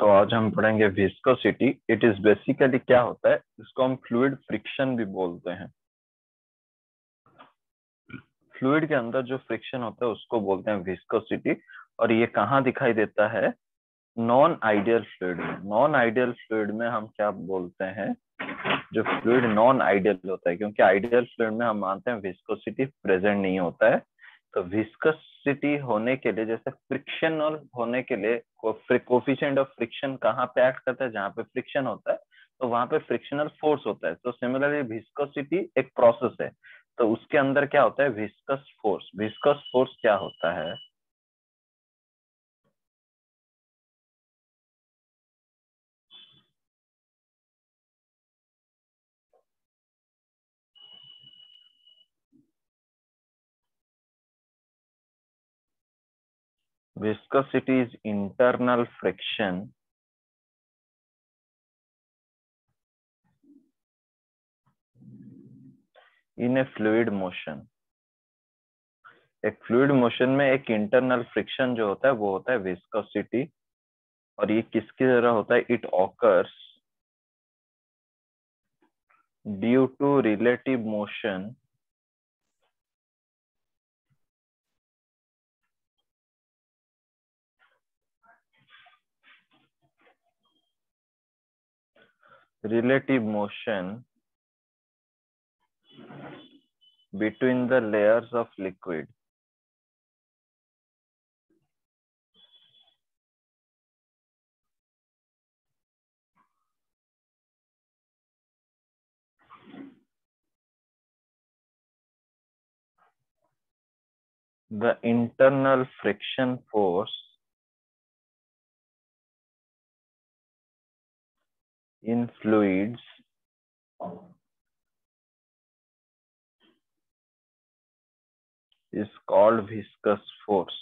तो आज हम पढ़ेंगे विस्कोसिटी। इट इज बेसिकली क्या होता है, इसको हम फ्लूइड फ्रिक्शन भी बोलते हैं। फ्लूइड के अंदर जो फ्रिक्शन होता है उसको बोलते हैं विस्कोसिटी। और ये कहाँ दिखाई देता है? नॉन आइडियल फ्लूइड में। नॉन आइडियल फ्लूइड में हम क्या बोलते हैं? जो फ्लूइड नॉन आइडियल होता है, क्योंकि आइडियल फ्लूइड में हम मानते हैं विस्कोसिटी प्रेजेंट नहीं होता है। तो विस्कोसिटी होने के लिए, जैसे फ्रिक्शनल होने के लिए कोफिशिएंट ऑफ फ्रिक्शन कहाँ पे एक्ट करता है? जहाँ पे फ्रिक्शन होता है तो वहां पे फ्रिक्शनल फोर्स होता है। तो सिमिलरली विस्कोसिटी एक प्रोसेस है, तो उसके अंदर क्या होता है? Viscous force. विस्कस फोर्स क्या होता है? Viscosity is internal friction in a fluid motion। एक फ्लूइड मोशन में एक इंटरनल फ्रिक्शन जो होता है वो होता है विस्कोसिटी। और ये किसकी तरह होता है? It occurs due to relative motion relative motion between the layers of liquid। The internal friction force in fluids is called viscous force।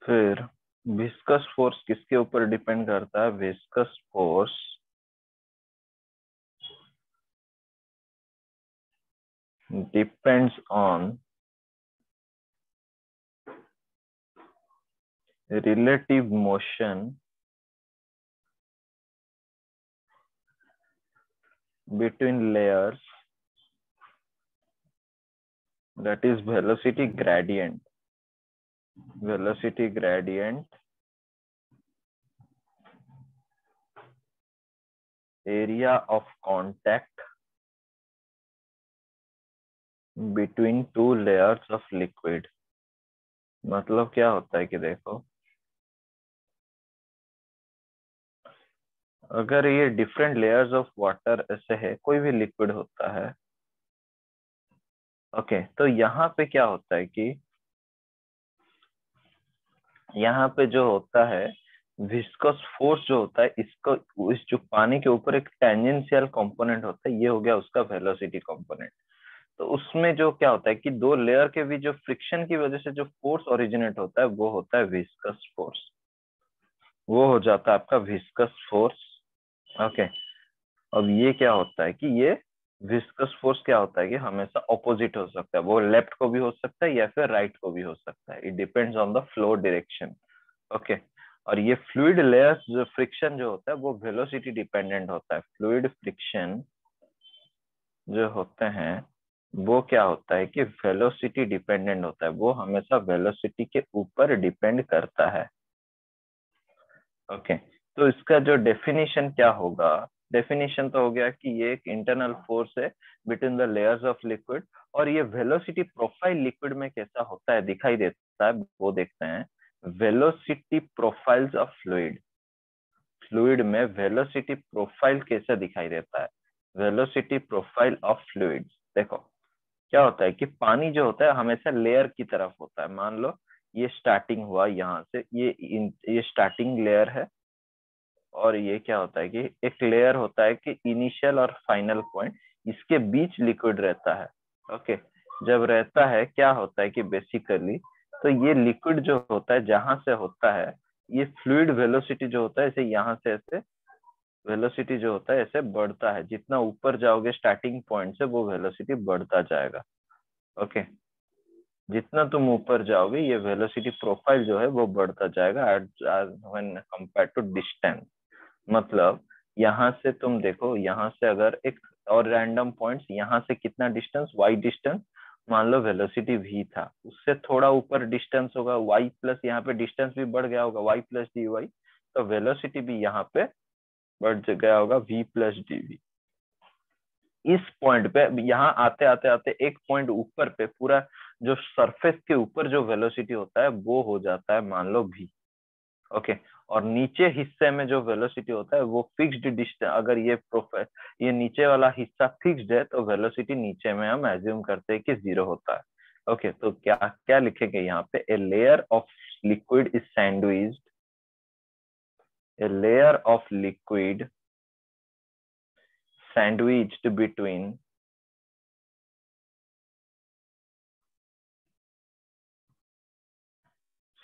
फिर विस्कस फोर्स किसके ऊपर डिपेंड करता है? Viscous force depends on relative motion between layers, that is velocity gradient। velocity gradient, area of contact between two layers of liquid। मतलब क्या होता है कि देखो, अगर ये डिफरेंट लेयर्स ऑफ वाटर ऐसे है, कोई भी लिक्विड होता है, ओके, तो यहाँ पे क्या होता है कि यहाँ पे जो होता है विस्कस फोर्स जो होता है, इसको इस जो पानी के ऊपर एक टेंजेंशियल कंपोनेंट होता है, ये हो गया उसका वेलोसिटी कंपोनेंट। तो उसमें जो क्या होता है कि दो लेयर के बीच जो फ्रिक्शन की वजह से जो फोर्स ओरिजिनेट होता है वो होता है विस्कस फोर्स। वो हो जाता है आपका विस्कस फोर्स। ओके, अब ये क्या होता है कि ये विस्कस फोर्स क्या होता है कि हमेशा ऑपोजिट हो सकता है। वो लेफ्ट को भी हो सकता है या फिर राइट को भी हो सकता है। It depends on the flow direction. Okay, और ये फ्लूइड लेयर्स जो फ्रिक्शन जो होता है वो वेलोसिटी डिपेंडेंट होता है। फ्लूइड फ्रिक्शन जो होते हैं वो क्या होता है कि वेलोसिटी डिपेंडेंट होता है। वो हमेशा वेलोसिटी के ऊपर डिपेंड करता है। ओके, तो इसका जो डेफिनेशन क्या होगा? डेफिनेशन तो हो गया कि ये एक इंटरनल फोर्स है between the layers of liquid. और ये वेलोसिटी प्रोफाइल लिक्विड में कैसा होता है, दिखाई देता है, वो देखते हैं। Velocity profiles of fluid. Fluid में वेलोसिटी प्रोफाइल कैसा दिखाई देता है? Velocity profile of fluid. देखो क्या होता है कि पानी जो होता है हमेशा लेयर की तरफ होता है। मान लो ये स्टार्टिंग हुआ यहाँ से, ये स्टार्टिंग लेयर है। और ये क्या होता है कि एक लेयर होता है कि इनिशियल और फाइनल पॉइंट, इसके बीच लिक्विड रहता है। ओके, जब रहता है क्या होता है कि बेसिकली तो ये लिक्विड जो होता है जहां से होता है, ये फ्लूइड वेलोसिटी जो होता है, इसे यहाँ से ऐसे वेलोसिटी जो होता है ऐसे बढ़ता है, जितना ऊपर जाओगे स्टार्टिंग पॉइंट से वो वेलोसिटी बढ़ता जाएगा। ओके, जितना तुम ऊपर जाओगे ये वेलोसिटी प्रोफाइल जो है वो बढ़ता जाएगा व्हेन कंपेयर टू डिस्टेंस। मतलब यहाँ से तुम देखो, यहाँ से अगर एक और रैंडम पॉइंट्स, यहाँ से कितना डिस्टेंस, वाई डिस्टेंस, मान लो वेलोसिटी v था, उससे थोड़ा ऊपर डिस्टेंस होगा y प्लस, यहाँ पे डिस्टेंस भी बढ़ गया होगा y प्लस डी वाई, तो वेलोसिटी भी यहाँ पे बढ़ गया होगा v प्लस डी वी। इस पॉइंट पे यहाँ आते आते आते एक पॉइंट ऊपर पे पूरा जो सरफेस के ऊपर जो वेलोसिटी होता है वो हो जाता है मान लो v। ओके, और नीचे हिस्से में जो वेलोसिटी होता है वो फिक्स्ड डिस्टेंस, अगर ये प्रोफाइल, ये नीचे वाला हिस्सा फिक्स्ड है तो वेलोसिटी नीचे में हम एज्यूम करते हैं कि 0 होता है। ओके, तो क्या क्या लिखेंगे यहाँ पे, a layer of liquid is sandwiched, a layer of liquid sandwiched between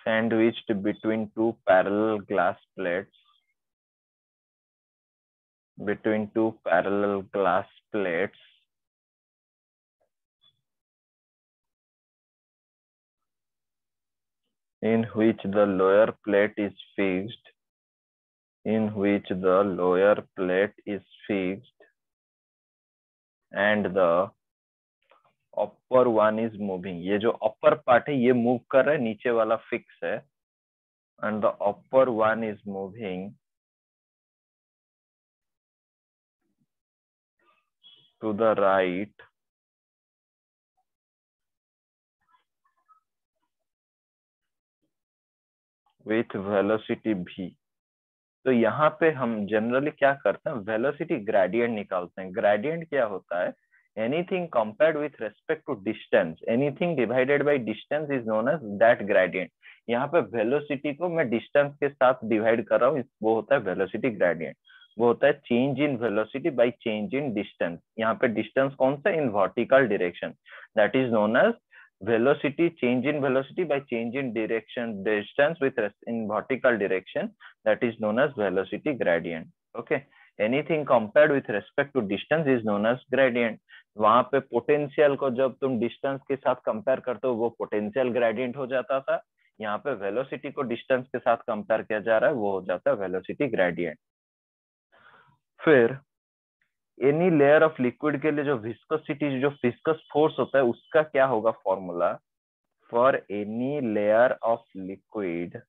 sandwiched between two parallel glass plates, between two parallel glass plates in which the lower plate is fixed, in which the lower plate is fixed and the upper one is moving। ये जो upper part है ये move कर रहा है, नीचे वाला fix है, and the upper one is moving to the right with velocity v। तो यहाँ पे हम जनरली क्या करते हैं, वेलोसिटी ग्रेडियंट निकालते हैं। ग्रेडियंट क्या होता है, anything compared with respect to distance, anything divided by distance is known as that gradient. यहाँ पे वेलोसिटी को मैं डिस्टेंस के साथ डिवाइड कर रहा हूँ, वो होता है वेलोसिटी ग्रेडियंट। वो होता है change in velocity by change in distance. यहाँ पे डिस्टेंस कौन सा, in vertical direction, that is known as velocity, change in velocity by change in direction distance with in vertical direction, that is known as velocity gradient। okay, anything compared with respect to distance is known as gradient। वहां पे potential को जब तुम distance के साथ compare करते हो वो पोटेंशियल ग्रेडियंट हो जाता था, यहाँ पे वेलोसिटी को डिस्टेंस के साथ कंपेयर किया जा रहा है वो हो जाता है वेलोसिटी ग्रेडियंट। फिर एनी लेयर ऑफ लिक्विड के लिए जो विस्कोसिटी, जो विस्कस फोर्स होता है उसका क्या होगा formula, for any layer of liquid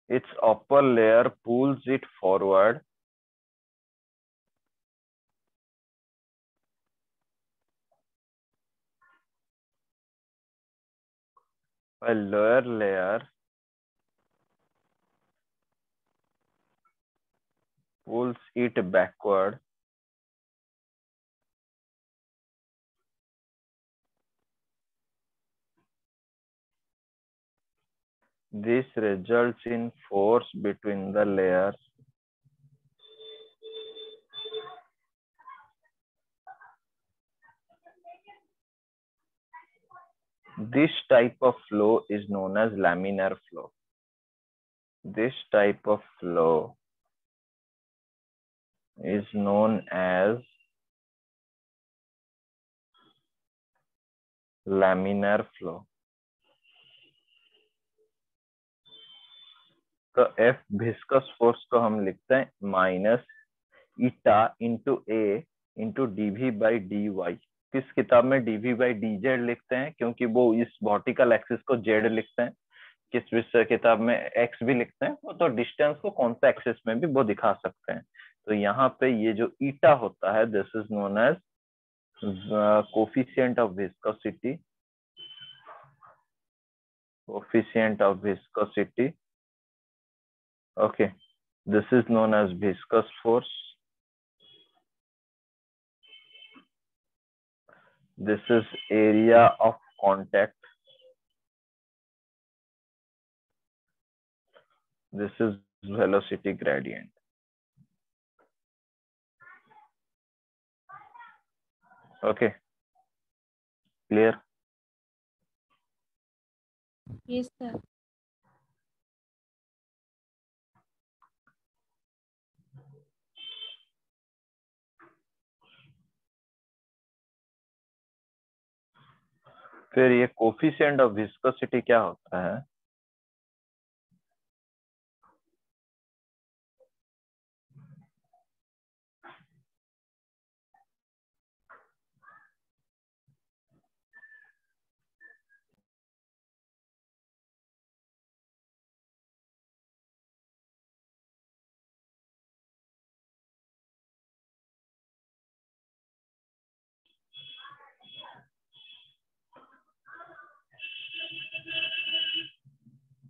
its upper layer pulls it forward while lower layer pulls it backward। This results in force between the layers this type of flow is known as laminar flow। This type of flow is known as laminar flow। तो F viscous force को हम लिखते हैं minus eta into A into d v by D y. किस किताब में DV by D Z लिखते हैं, क्योंकि वो इस वर्टिकल एक्सिस को जेड लिखते हैं। किस विषय किताब में एक्स भी लिखते हैं, वो तो डिस्टेंस को कौन सा एक्सिस में भी वो दिखा सकते हैं। तो यहाँ पे ये जो ईटा होता है this is known as coefficient of viscosity, coefficient of viscosity. Okay, this is known as viscous force, this is area of contact, this is velocity gradient। ओके, क्लियर। Yes sir. फिर ये कोफिशिएंट ऑफ विस्कोसिटी क्या होता है?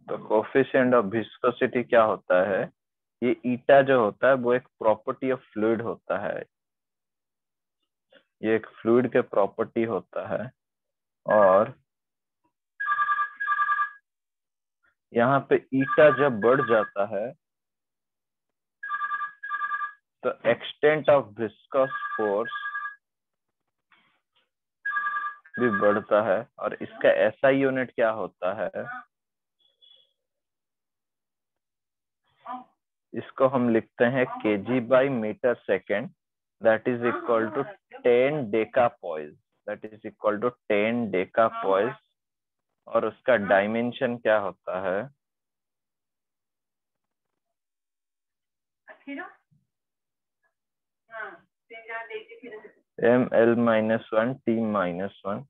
तो coefficient of viscosity क्या होता है? ये ईटा जो होता है वो एक प्रॉपर्टी ऑफ फ्लूइड होता है। ये एक फ्लूइड के प्रॉपर्टी होता है। और यहाँ पे ईटा जब बढ़ जाता है तो एक्सटेंट ऑफ विस्कस फोर्स भी बढ़ता है। और इसका एसआई यूनिट क्या होता है? इसको हम लिखते हैं kg/मीटर/सेकेंड। That is equal to 10 decapoise. That is equal to 10 decapoise. और उसका डायमेंशन क्या होता है? ml-1 t-1।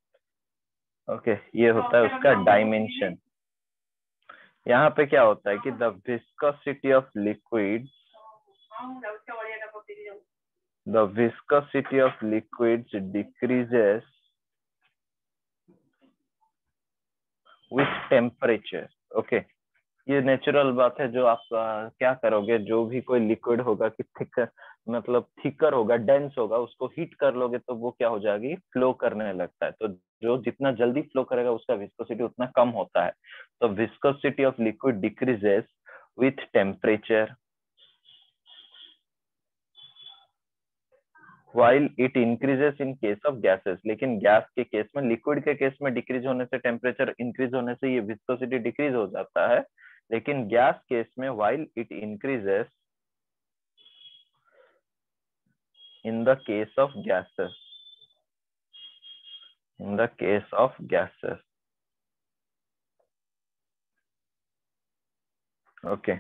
ओके, ये होता है उसका डायमेंशन। यहाँ पे क्या होता है कि the viscosity of liquid, the viscosity of liquids decreases with temperature। Okay, ये नेचुरल बात है। जो आप क्या करोगे, जो भी कोई लिक्विड होगा कि थिक, मतलब थिकर होगा, डेंस होगा, उसको हीट कर लोगे तो वो क्या हो जाएगी, फ्लो करने लगता है। तो जो जितना जल्दी फ्लो करेगा उसका विस्कोसिटी उतना कम होता है। तो viscosity of liquid decreases with temperature while it increases in case of gases। लेकिन गैस के केस में, लिक्विड के केस में डिक्रीज होने से, टेम्परेचर इंक्रीज होने से ये विस्कोसिटी डिक्रीज हो जाता है। लेकिन गैस केस में while it increases in the case of gases, in the case of gases। Okay,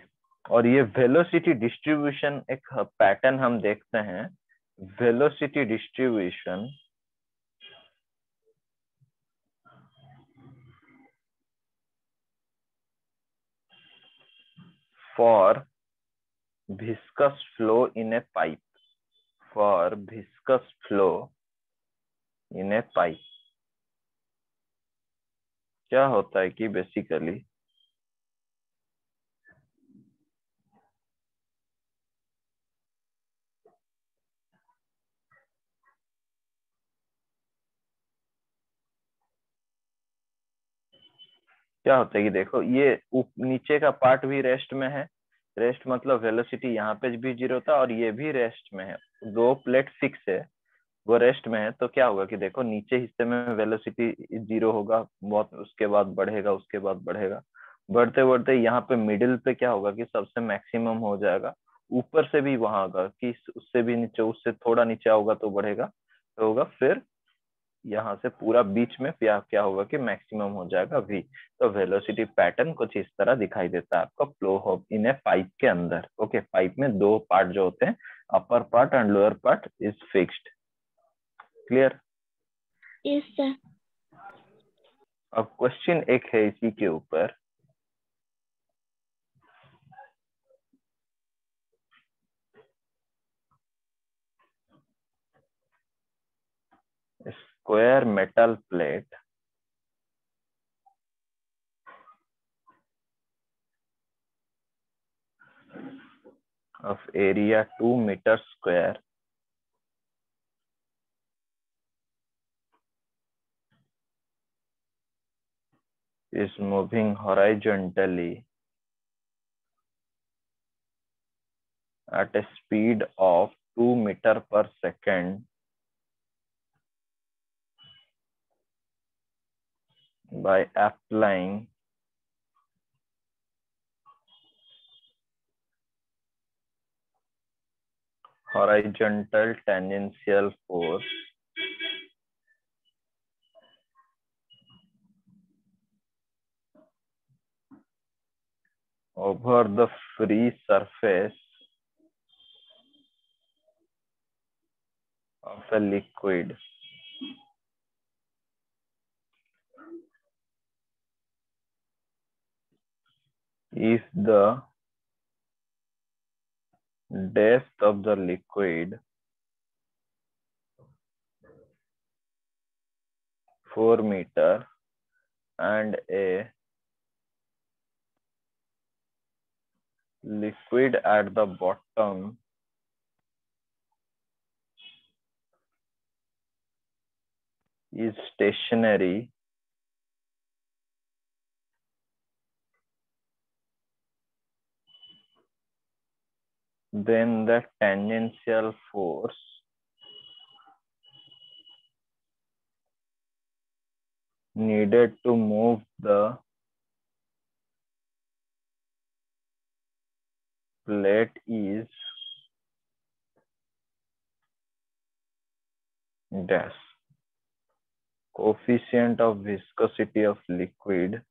और ये वेलोसिटी डिस्ट्रीब्यूशन एक पैटर्न हम देखते हैं। Velocity distribution for viscous flow in a pipe, for viscous flow in a pipe। क्या होता है कि बेसिकली क्या होता है कि देखो, ये नीचे का पार्ट भी रेस्ट में है। रेस्ट मतलब वेलोसिटी यहाँ पे भी जीरो था और ये भी रेस्ट में है। दो प्लेट फिक्स है, वो रेस्ट में है। तो क्या होगा कि देखो, नीचे हिस्से में वेलोसिटी जीरो होगा बहुत, उसके बाद बढ़ेगा, उसके बाद बढ़ेगा, बढ़ते बढ़ते यहाँ पे मिडिल पे क्या होगा कि सबसे मैक्सिमम हो जाएगा। ऊपर से भी वहां होगा कि उससे भी नीचे, उससे थोड़ा नीचे होगा तो बढ़ेगा, तो होगा। फिर यहाँ से पूरा बीच में क्या क्या होगा कि मैक्सिमम हो जाएगा v। तो वेलोसिटी पैटर्न कुछ इस तरह दिखाई देता है आपका फ्लो हो इन ए पाइप के अंदर। ओके, पाइप में दो पार्ट जो होते हैं, upper part and lower part is fixed. Clear? Yes sir. अब क्वेश्चन एक है इसी के ऊपर। Square metal plate of area 2 meter square is moving horizontally at a speed of 2 meter per second by applying horizontal tangential force over the free surface of a liquid if the depth of the liquid 4 meter and a liquid at the bottom is stationary, then the tangential force needed to move the plate is dash. Coefficient of viscosity of liquid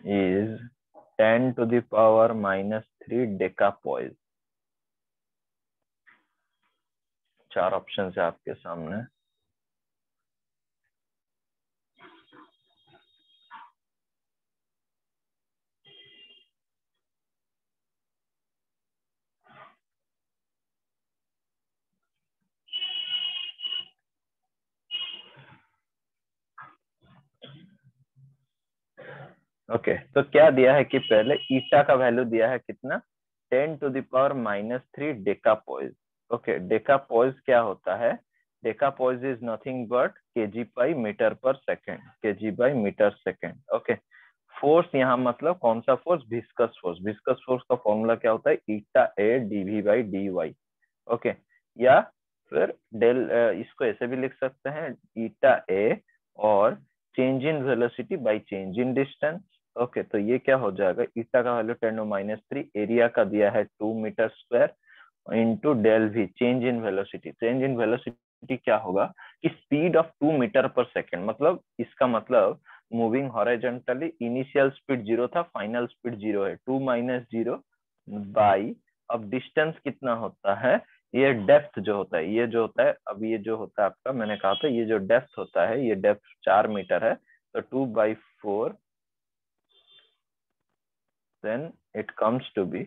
is 10 to the power minus 3 decapoise. 4 option है आपके सामने. Okay तो क्या दिया है कि पहले ईटा का वैल्यू दिया है कितना 10 to the power minus 3 decapoise. Okay decapoise क्या होता है? Decapoise is nothing but KG by metre पर second. KG by metre second. Okay force यहाँ मतलब कौन सा force? Viscous force. Viscous force का फॉर्मूला क्या होता है? Eta A DV by D Y. Okay या फिर डेल इसको ऐसे भी लिख सकते हैं ईटा ए और change in velocity by change in distance. Okay तो ये क्या हो जाएगा? ईटा का वैल्यू 10⁻3 एरिया का दिया है 2 meter square into del v change in velocity. Change in velocity क्या होगा कि स्पीड ऑफ 2 मीटर पर सेकेंड. मतलब इसका मतलब मूविंग हॉरिजॉन्टली इनिशियल स्पीड 0 था, फाइनल स्पीड 0 है. 2 माइनस 0 बाई अब डिस्टेंस कितना होता है? ये डेप्थ जो होता है, ये जो होता है अब ये जो होता है आपका, मैंने कहा था ये जो डेप्थ होता है ये डेप्थ 4 मीटर है. तो 2/4 then it comes to be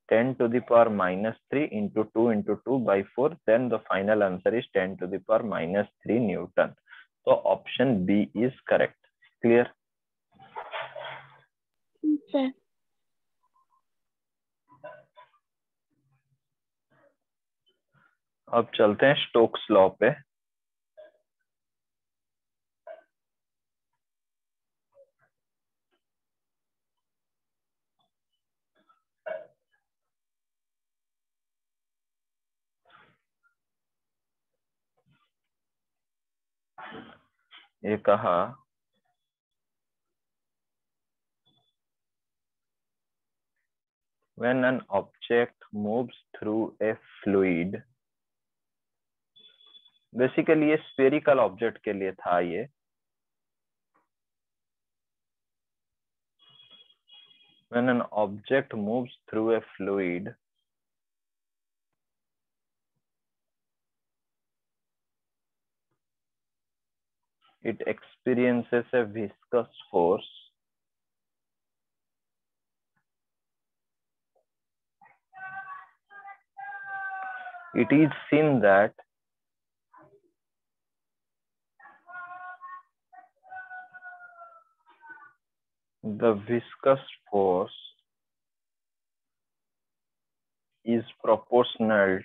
10 to the power minus 3 into 2 into 2/4. Then the final answer is 10 to the power minus 3 Newton. So option B is correct. Clear? sir. अब चलते हैं Stokes law पे. ये कहा when an object moves through a fluid, basically ये spherical object के लिए था. ये when an object moves through a fluid, it experiences a viscous force it is seen that the viscous force is proportional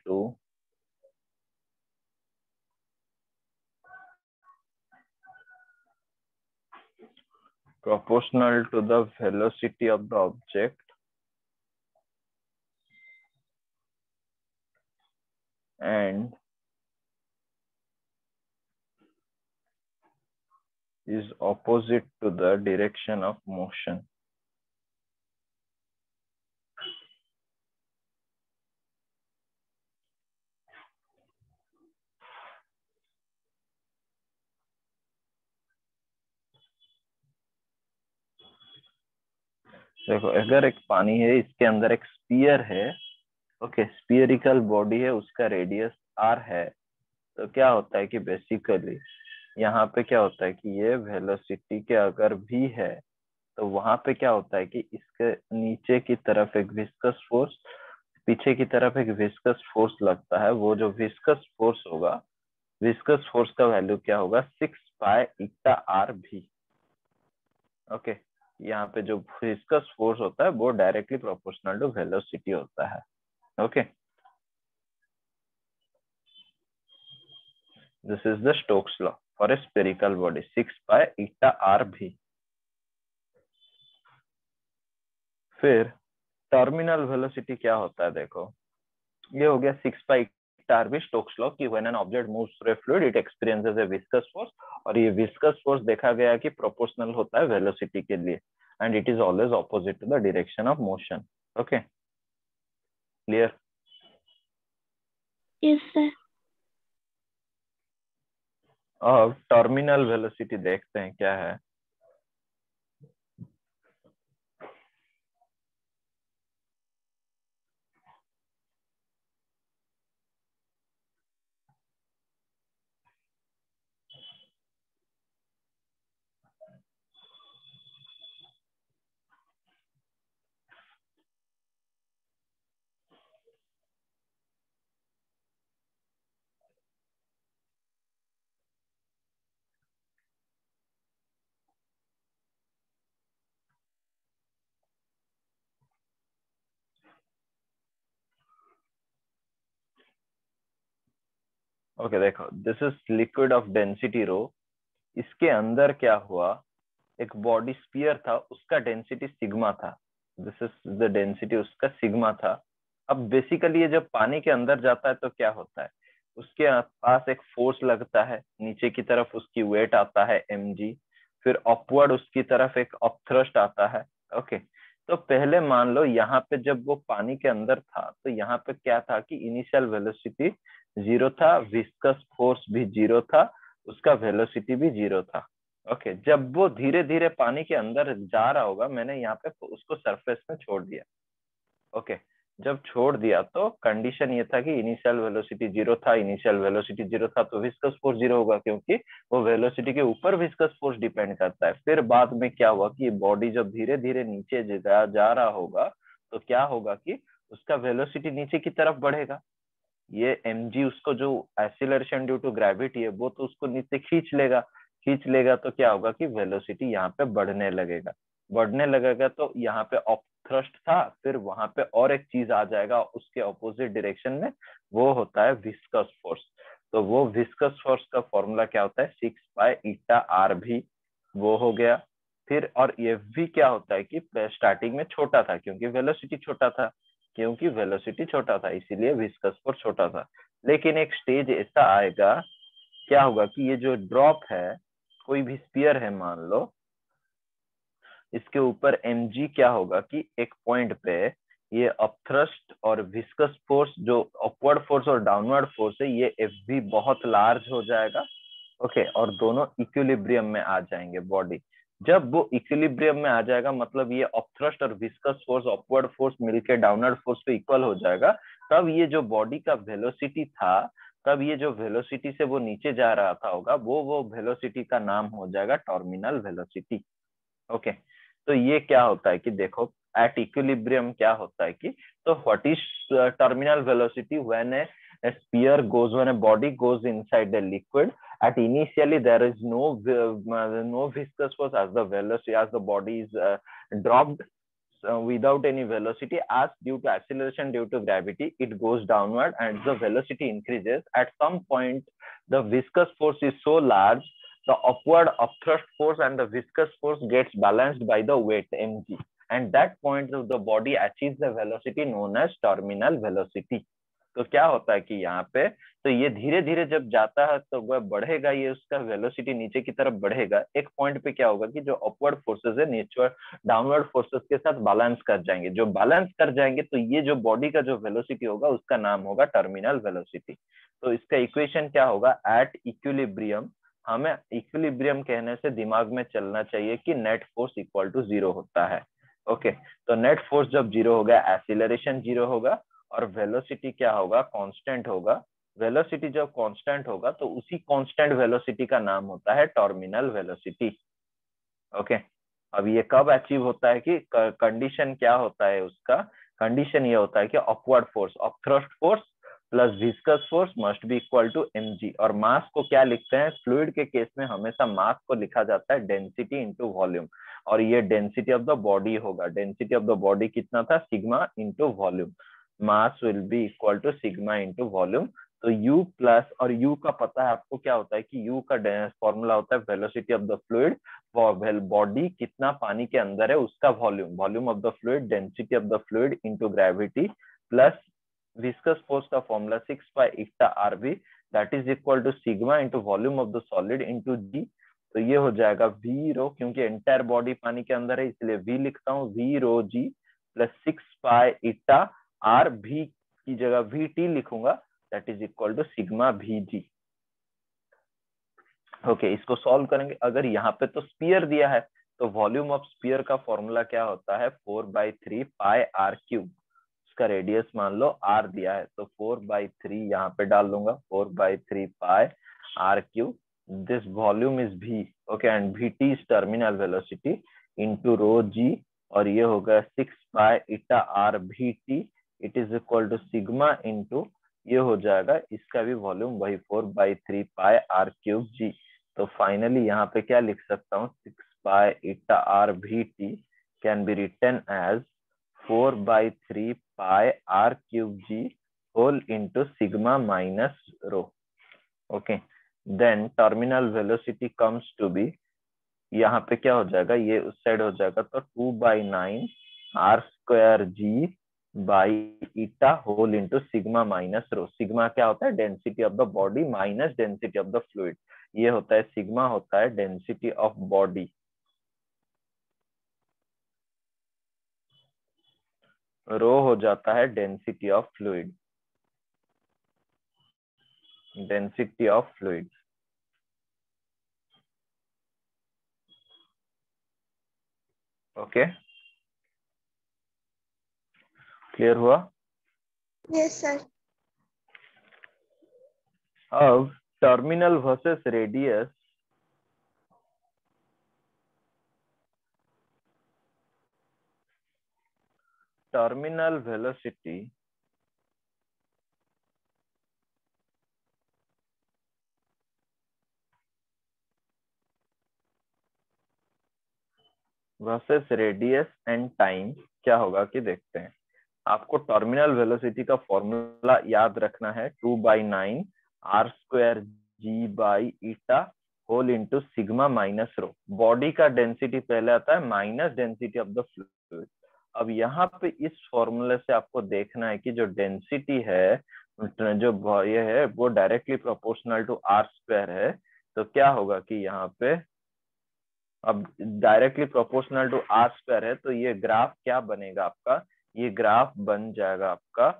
to the velocity of the object and is opposite to the direction of motion. देखो अगर एक पानी है, इसके अंदर एक spear है, okay, स्पीयरिकल body है, उसका रेडियस r है, तो क्या होता है कि बेसिकली यहाँ पे क्या होता है कि ये वेलोसिटी के अगर भी है तो वहां पे क्या होता है कि इसके नीचे की तरफ एक विस्कस फोर्स, पीछे की तरफ एक विस्कस फोर्स लगता है। वो जो विस्कस फोर्स होगा, विस्कस फोर्स का वैल्यू क्या होगा, 6π∗r भी। ओके, यहाँ पे जो विस्कस फोर्स होता है वो डायरेक्टली प्रोपोर्शनल टू वेलोसिटी होता है। Okay, this is the Stokes law for a spherical body, 6π∗r भी। फिर टर्मिनल वेलोसिटी क्या होता है, देखो ये हो गया 6π∗r भी स्टोक्स लॉ कि when an object moves through a fluid it experiences A viscous force, और ये विस्कस फोर्स देखा गया कि प्रोपोर्शनल होता है वेलोसिटी के लिए, and it is always opposite to the direction of motion. Okay, clear? Yes, sir. अब टर्मिनल वेलोसिटी देखते हैं क्या है। ओके, देखो this is liquid of density rho. इसके अंदर क्या हुआ, एक बॉडी स्फीयर था, उसका डेंसिटी सिग्मा था। दिस इज द डेंसिटी, उसका सिग्मा था। अब बेसिकली ये जब पानी के अंदर जाता है तो क्या होता है, उसके पास एक फोर्स लगता है, नीचे की तरफ उसकी वेट आता है mg, फिर अपवर्ड उसकी तरफ एक अपथ्रस्ट आता है। ओके, तो पहले मान लो यहाँ पे जब वो पानी के अंदर था तो यहाँ पे क्या था कि इनिशियल वेलोसिटी 0 था, विस्कस फोर्स भी 0 था, उसका वेलोसिटी भी 0 था। ओके, जब वो धीरे धीरे पानी के अंदर जा रहा होगा, मैंने यहाँ पे उसको सरफेस में छोड़ दिया। ओके, जब छोड़ दिया तो कंडीशन ये था कि इनिशियल वेलोसिटी 0 था, इनिशियल वेलोसिटी 0 था तो विस्कस फोर्स 0 होगा, क्योंकि वो वेलोसिटी के ऊपर विस्कस फोर्स डिपेंड करता है। फिर बाद में क्या हुआ कि बॉडी जब धीरे धीरे नीचे जा रहा होगा तो क्या होगा कि उसका वेलोसिटी नीचे की तरफ बढ़ेगा। ये mg उसको जो एक्सीलरेशन ड्यू टू ग्रेविटी है वो तो उसको नीचे खींच लेगा, खींच लेगा तो क्या होगा कि वेलोसिटी यहाँ पे बढ़ने लगेगा, बढ़ने लगेगा। तो यहाँ पे अपथ्रस्ट था, फिर वहां पे और एक चीज आ जाएगा उसके ऑपोजिट डायरेक्शन में, वो होता है विस्कस फोर्स। तो वो विस्कस फोर्स का फॉर्मूला क्या होता है, 6π∗r भी, वो हो गया। फिर और ये भी क्या होता है कि स्टार्टिंग में छोटा था क्योंकि वेलोसिटी छोटा था, क्योंकि वेलोसिटी छोटा था इसीलिए विस्कस फोर्स छोटा था। लेकिन एक स्टेज ऐसा आएगा, क्या होगा कि ये जो ड्रॉप है, कोई भी स्पीयर है मान लो, इसके ऊपर mg क्या होगा कि एक पॉइंट पे ये अपथ्रस्ट और विस्कस फोर्स, जो अपवर्ड फोर्स और डाउनवर्ड फोर्स है, ये fv बहुत लार्ज हो जाएगा। ओके, और दोनों इक्विलिब्रियम में आ जाएंगे बॉडी। जब वो इक्विलिब्रियम में आ जाएगा मतलब ये अपथ्रस्ट और विस्कस फोर्स, अपवर्ड फोर्स मिलके डाउनवर्ड फोर्स पे इक्वल हो जाएगा, तब ये जो बॉडी का वेलोसिटी था, तब ये जो वेलोसिटी से वो नीचे जा रहा था होगा, वो वेलोसिटी का नाम हो जाएगा टर्मिनल वेलोसिटी। ओके, तो ये क्या होता है कि देखो एट इक्विलिब्रियम क्या होता है कि, तो what is terminal velocity when A sphere goes, when a body goes inside the liquid, at initially there is no viscous force as the velocity, as the body is dropped without any velocity, as due to acceleration due to gravity it goes downward and the velocity increases. At some point the viscous force is so large, the upward upthrust force and the viscous force gets balanced by the weight mg, and that point the body achieves the velocity known as terminal velocity. तो क्या होता है कि यहाँ पे तो ये धीरे धीरे जब जाता है तो वह बढ़ेगा, ये उसका वेलोसिटी नीचे की तरफ बढ़ेगा। एक पॉइंट पे क्या होगा कि जो अपवर्ड फोर्सेस है नेचुरल डाउनवर्ड फोर्सेस के साथ बैलेंस कर जाएंगे। जो बैलेंस कर जाएंगे तो ये जो बॉडी का जो वेलोसिटी होगा उसका नाम होगा टर्मिनल वेलोसिटी। तो इसका इक्वेशन क्या होगा, एट इक्विलिब्रियम, हमें इक्विलिब्रियम कहने से दिमाग में चलना चाहिए कि नेट फोर्स इक्वल टू 0 होता है। ओके, तो नेट फोर्स जब 0 होगा एक्सीलरेशन 0 होगा और वेलोसिटी क्या होगा, कांस्टेंट होगा। वेलोसिटी जब कांस्टेंट होगा तो उसी कांस्टेंट वेलोसिटी का नाम होता है टर्मिनल वेलोसिटी। ओके, अब ये कब अचीव होता है कि कंडीशन क्या होता है उसका, कंडीशन ये होता है कि upward force of thrust force plus viscous force must be equal to mg। और मास को क्या लिखते हैं, फ्लूइड के केस में हमेशा मास को लिखा जाता है डेंसिटी इंटू वॉल्यूम, और ये डेंसिटी ऑफ द बॉडी होगा। डेंसिटी ऑफ द बॉडी कितना था, sigma into volume. Mass will be equal to sigma into volume. तो u प्लस, और u का पता है आपको क्या होता है कि u का फॉर्मूला होता है velocity of the fluid, body कितना पानी के अंदर है उसका volume, volume of the fluid, density of the fluid into gravity, plus viscous force का formula 6 by eta RB, that is equal to sigma into volume of the solid into G. तो ये हो जाएगा वी रो, क्योंकि entire body पानी के अंदर है इसलिए वी लिखता हूँ, v rho g plus 6 by eta r, भी की जगह वी टी लिखूंगा, that is equal to sigma v g. Okay, इसको सॉल्व करेंगे। अगर यहाँ पे तो स्पीयर दिया है तो वॉल्यूम ऑफ स्पीयर का फॉर्मूला क्या होता है, 4/3 पाई आर क्यूब। उसका रेडियस मान लो आर दिया है तो 4/3 यहाँ पे डाल दूंगा, 4/3 pi are cube. This volume is v, okay, and vt is terminal velocity into rho G, और ये होगा 6 by eta are vt, it is equal to sigma into, ये हो जाएगा इसका भी वॉल्यूम वही 4/3 पाई आर क्यूब जी। तो फाइनली यहाँ पे क्या लिख सकता हूँ, 6 by eta are vt can be written as 4/3 pi are cube g whole into sigma minus rho. Okay, then terminal velocity comes to be, यहाँ पे क्या हो जाएगा, ये उस साइड हो जाएगा तो 2/9 R square G by eta whole into sigma minus rho. Sigma क्या होता है, density of the body minus density of the fluid, ये होता है सिग्मा, होता है डेंसिटी ऑफ बॉडी। रो हो जाता है density of fluid, density of fluid. Okay, clear हुआ? Yes sir. अब terminal versus radius, terminal velocity versus radius and time क्या होगा कि देखते हैं। आपको टर्मिनल वेलोसिटी का फॉर्मूला याद रखना है, 2/9 R square G by eta whole into sigma minus rho. Body का डेंसिटी पहले आता है minus density of the fluid. अब यहाँ पे इस फॉर्मूले से आपको देखना है कि जो डेंसिटी है, जो ये है वो directly proportional to R square है। तो क्या होगा कि यहाँ पे अब directly proportional to R square है तो ये ग्राफ क्या बनेगा आपका, ये ग्राफ बन जाएगा आपका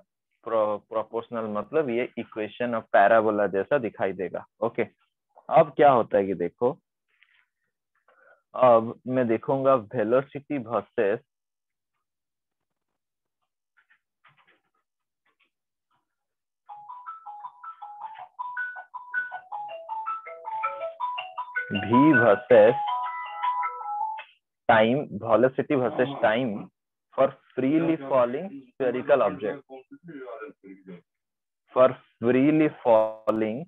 प्रोपोर्शनल, मतलब ये इक्वेशन ऑफ पैराबोला जैसा दिखाई देगा। ओके, अब क्या होता है कि देखो, अब मैं देखूंगा velocity versus v versus time, velocity versus time for freely falling spherical object, for freely falling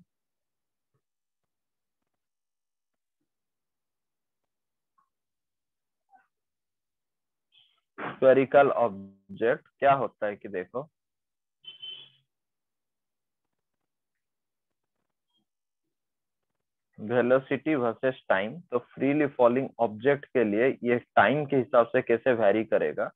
spherical object क्या होता है कि देखो, वेलोसिटी वर्सेस टाइम, तो फ्रीली फॉलिंग ऑब्जेक्ट के लिए ये टाइम के हिसाब से कैसे वैरी करेगा।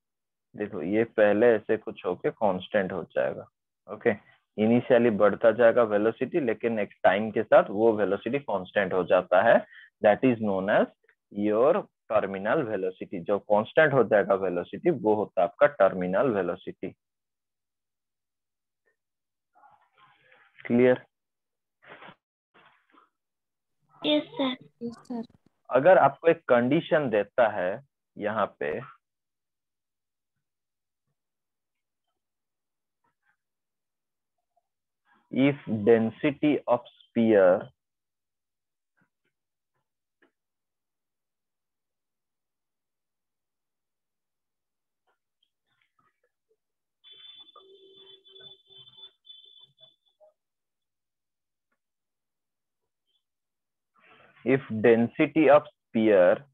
देखो ये पहले ऐसे कुछ होके कांस्टेंट हो जाएगा। ओके, इनिशियली बढ़ता जाएगा वेलोसिटी, लेकिन एक टाइम के साथ वो वेलोसिटी कांस्टेंट हो जाता है, that is known as your terminal velocity. जो कांस्टेंट हो जाएगा वेलोसिटी वो होता है आपका terminal velocity. Clear? Yes sir. Yes sir. अगर आपको एक कंडीशन देता है यहाँ पे, if density of sphere if density of sphere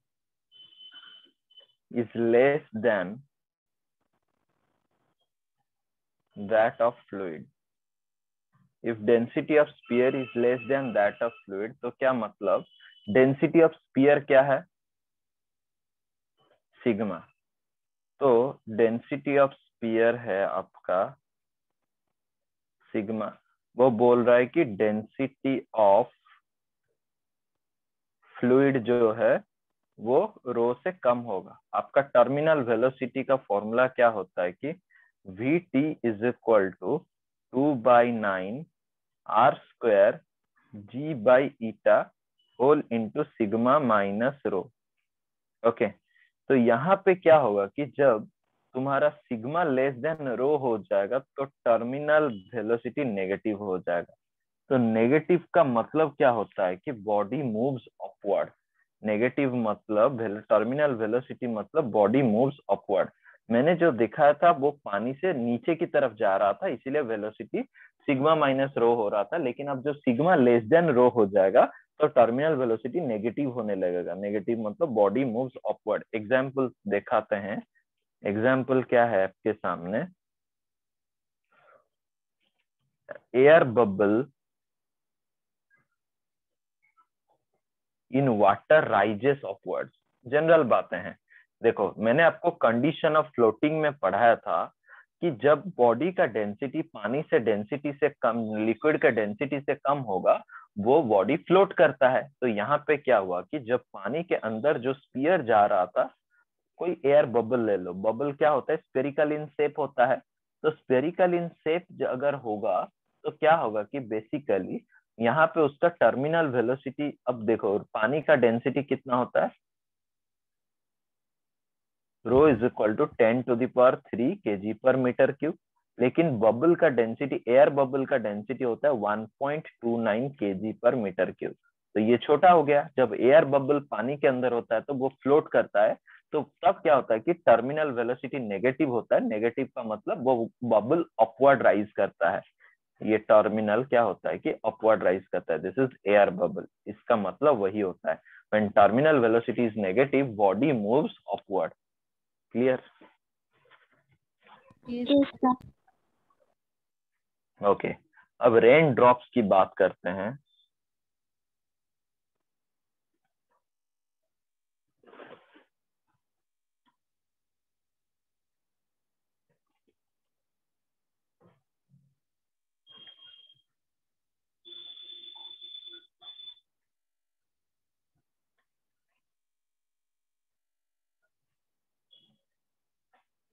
is less than that of fluid, if density of sphere is less than that of fluid, तो क्या मतलब, डेंसिटी ऑफ स्पीयर क्या है, सिग्मा। तो डेंसिटी ऑफ स्पीयर है आपका sigma. वो बोल रहा है कि डेंसिटी ऑफ फ्लूइड जो है वो रो से कम होगा। आपका टर्मिनल वेलोसिटी का फॉर्मूला क्या होता है कि vt is equal to 2/9 r square g by eta whole into sigma minus rho. Okay, तो यहाँ पे क्या होगा कि जब तुम्हारा सिग्मा लेस देन रो हो जाएगा तो टर्मिनल वेलोसिटी नेगेटिव हो जाएगा। तो नेगेटिव का मतलब क्या होता है कि बॉडी मूव्स अपवर्ड। नेगेटिव मतलब टर्मिनल वेलोसिटी मतलब बॉडी मूव्स अपवर्ड। मैंने जो दिखाया था वो पानी से नीचे की तरफ जा रहा था, इसीलिए वेलोसिटी सिग्मा माइनस रो हो रहा था। लेकिन अब जब सिग्मा लेस देन रो हो जाएगा तो टर्मिनल वेलोसिटी नेगेटिव होने लगेगा। नेगेटिव मतलब बॉडी मूव्स अपवर्ड। एग्जाम्पल दिखाते हैं। एग्जाम्पल क्या है आपके सामने, air bubble in water rises upwards. General बातें हैं। देखो, मैंने आपको कंडीशन ऑफ फ्लोटिंग में पढ़ाया था कि जब बॉडी का डेंसिटी पानी से डेंसिटी से कम, लिक्विड का डेंसिटी से कम होगा वो बॉडी फ्लोट करता है। तो यहाँ पे क्या हुआ कि जब पानी के अंदर जो स्पीयर जा रहा था, कोई एयर बबल ले लो, बबल क्या होता है, स्पेरिकल इन शेप होता है। तो स्पेरिकल इन शेप अगर होगा तो क्या होगा कि बेसिकली यहाँ पे उसका टर्मिनल वेलोसिटी, अब देखो पानी का डेंसिटी कितना होता है, रो इज इक्वल टू 10⁻³ kg पर मीटर क्यूब। लेकिन बबल का डेंसिटी, एयर बबल का डेंसिटी होता है 1.29 kg पर मीटर क्यूब। तो ये छोटा हो गया। जब एयर बबल पानी के अंदर होता है तो वो फ्लोट करता है, तो तब क्या होता है कि टर्मिनल वेलोसिटी नेगेटिव होता है। नेगेटिव का मतलब वो बबल अपवर्ड राइज करता है। ये टर्मिनल क्या होता है कि अपवर्ड राइज करता है, दिस इज एयर बबल। इसका मतलब वही होता है, when terminal velocity is negative body moves upward. Clear? Yes sir. Okay, अब रेन ड्रॉप्स की बात करते हैं।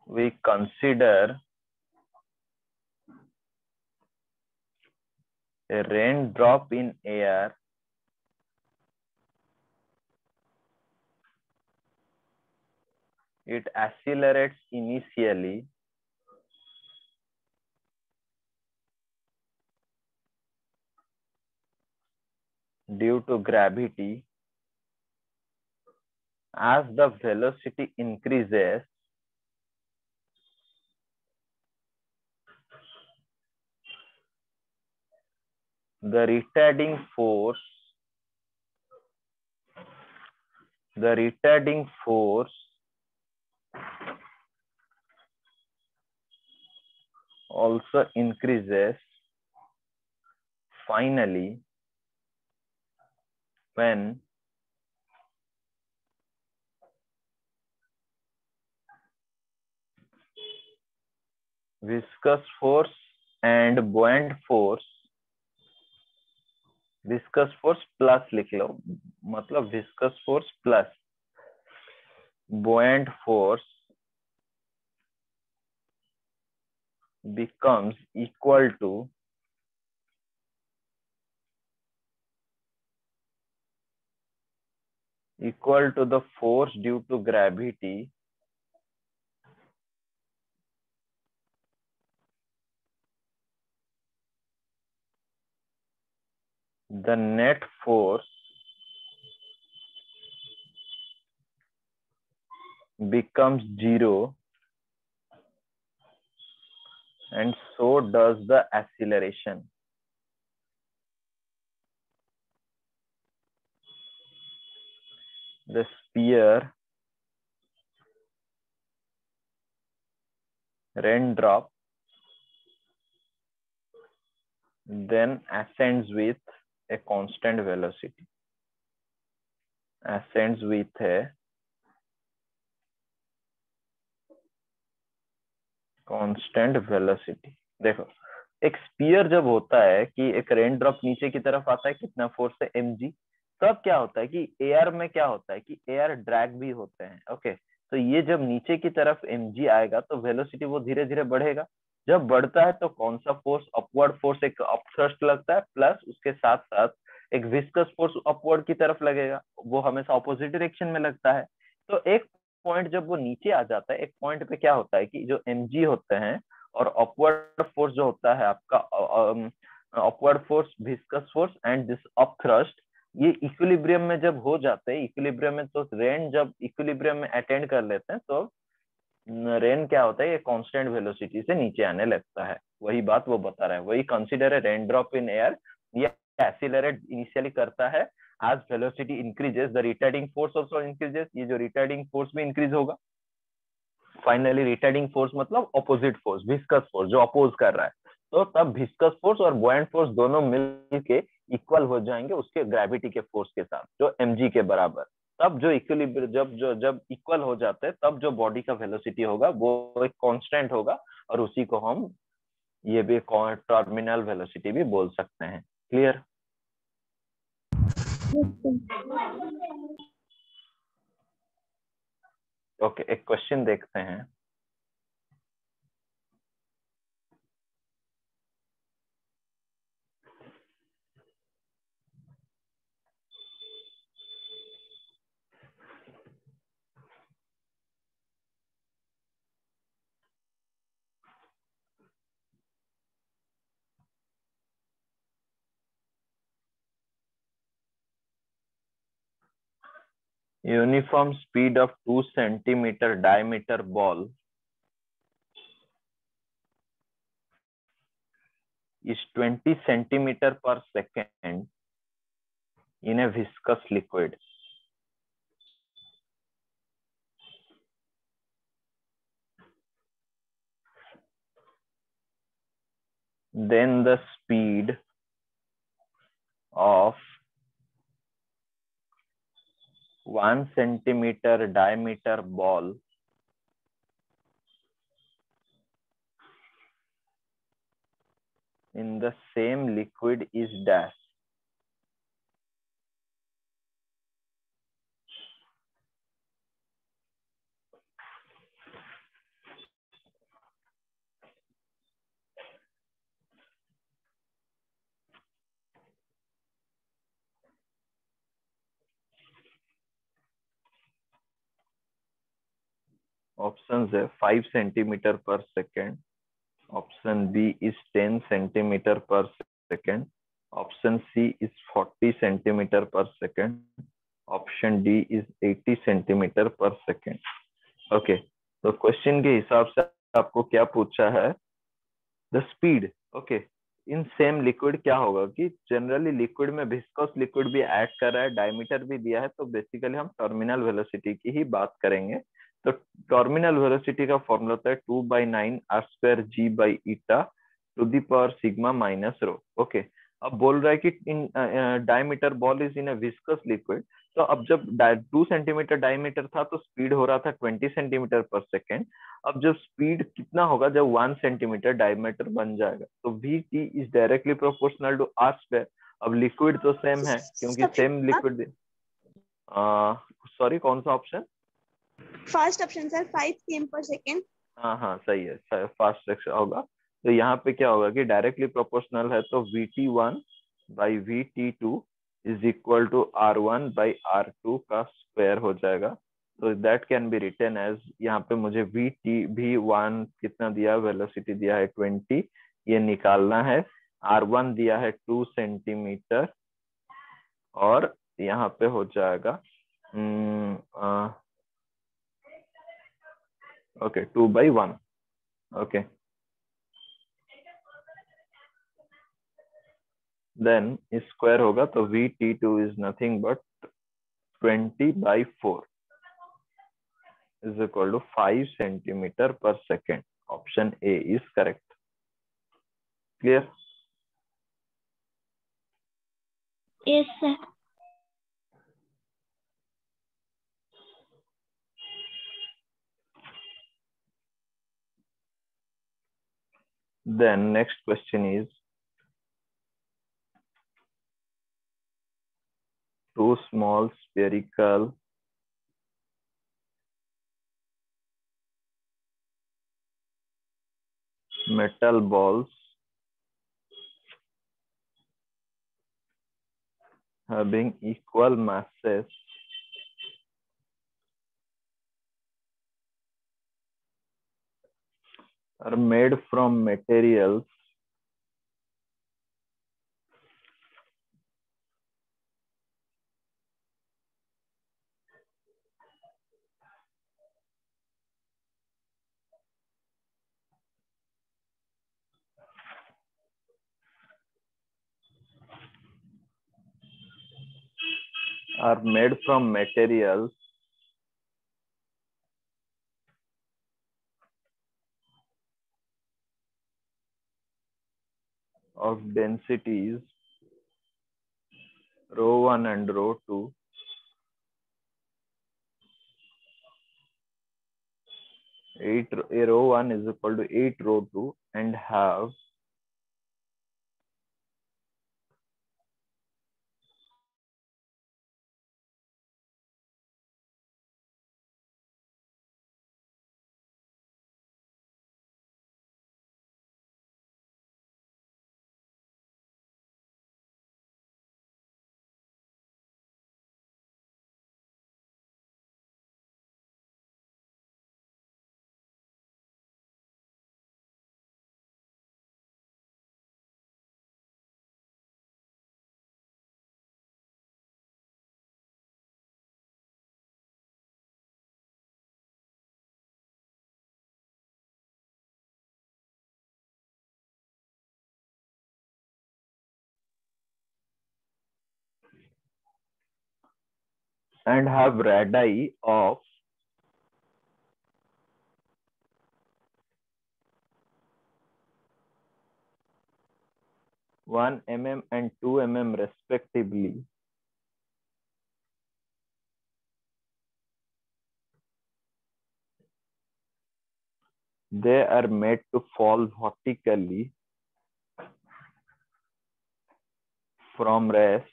We consider a raindrop in air it accelerates initially due to gravity. As the velocity increases, the retarding force also increases. Finally, when viscous force and buoyant force, viscous force plus लिख लो, मतलब viscous force plus buoyant force becomes equal to the force due to gravity the net force becomes zero and so does the acceleration. The sphere raindrop then ascends with a constant velocity. Ascends with a constant velocity. देखो, एक spear जब होता है कि एक rain drop नीचे की तरफ आता है, कितना फोर्स है mg, तब क्या होता है कि एयर में क्या होता है कि एयर ड्रैग भी होते हैं. ओके, तो ये जब नीचे की तरफ mg आएगा तो वेलोसिटी वो धीरे धीरे बढ़ेगा. जब बढ़ता है तो कौन सा फोर्स, अपवर्ड फोर्स, एक अपथ्रस्ट लगता है, प्लस उसके साथ साथ एक विस्कस फोर्स अपवर्ड की तरफ लगेगा, वो हमेशा ऑपोजिट डायरेक्शन में लगता है. तो एक पॉइंट जब वो नीचे आ जाता है, एक पॉइंट पे क्या होता है कि जो mg होते हैं और अपवर्ड फोर्स जो होता है आपका, upward force, viscous force and this upthrust, ये इक्विलिब्रियम में जब हो जाते हैं, इक्विलिब्रियम में, तो रेन जब इक्विलिब्रियम में अटेंड कर लेते हैं तो रेन क्या होता है, ये कांस्टेंट वेलोसिटी से नीचे आने लगता है. वही बात वो बता रहा है, वही कंसीडर है रेन ड्रॉप इन एयर. ये एक्सीलरेट इनिशियली करता है, as velocity increases the retarding force also increases. ये जो retarding force भी increase होगा. फाइनली रिटार्डिंग फोर्स मतलब ऑपोजिट फोर्स, विस्कस फोर्स जो अपोज कर रहा है, तो तब विस्कस फोर्स और बुओयंट फोर्स दोनों मिलके इक्वल हो जाएंगे उसके ग्रेविटी के फोर्स के साथ, जो mg के बराबर. तब जो इक्विलिब्रियम जब इक्वल हो जाते हैं, तब जो बॉडी का वेलोसिटी होगा वो एक कांस्टेंट होगा, और उसी को हम ये भी टर्मिनल वेलोसिटी भी बोल सकते हैं. क्लियर? ओके, एक क्वेश्चन देखते हैं. Uniform speed of 2 centimeter diameter ball is 20 centimeter per second in a viscous liquid. Then the speed of 1 centimeter diameter ball in the same liquid is dash. Options है 5 centimeter per second. Option B is 10 centimeter per second. Option C is 40 centimeter per second. Option D is 80 centimeter per second. Okay, तो question के हिसाब से आपको क्या पूछा है, the speed. Okay, in same liquid क्या होगा कि जनरली लिक्विड में विस्कस लिक्विड भी ऐड कर रहा है, डायमीटर भी दिया है, तो बेसिकली हम टर्मिनल वेलोसिटी की ही बात करेंगे. तो टर्मिनल वेलोसिटी का फॉर्मूला होता है 2/9 r² g/eta to the power sigma minus rho. Okay, अब बोल रहा है कि in diameter ball is in a viscous liquid. तो अब जब 2 सेंटीमीटर डायमीटर था तो स्पीड हो रहा था 20 सेंटीमीटर पर सेकेंड। अब जब स्पीड कितना होगा जब 1 सेंटीमीटर डायमीटर बन जाएगा, तो V T is directly proportional to R square. अब लिक्विड तो सेम है क्योंकि सेम लिक्विड। सॉरी, कौन सा option? First option sir, 5 km/s। हाँ हाँ सही है, फास्ट सेक्शन होगा। तो यहाँ पे क्या होगा कि डायरेक्टली प्रोपोर्शनल है, तो VT1/VT2 is equal to R1/R2 का स्क्वायर हो जाएगा। तो that can be written as, यहाँ पे मुझे V1 कितना दिया, वेलोसिटी दिया है 20, ये निकालना है। R1 दिया है 2 सेंटीमीटर, और यहाँ पे हो जाएगा ओके 2/1। ओके, देन स्क्वायर होगा तो VT2 is nothing but 20/4 is equal to 5 centimetre per second. Option A is correct. Clear? Yes sir. Then next question is, two small spherical metal balls having equal masses are made from materials are made from materials of densities ρ1 and ρ2, 8 ρ1 is equal to 8 ρ2, and have radii of 1 mm and 2 mm respectively. They are made to fall vertically from rest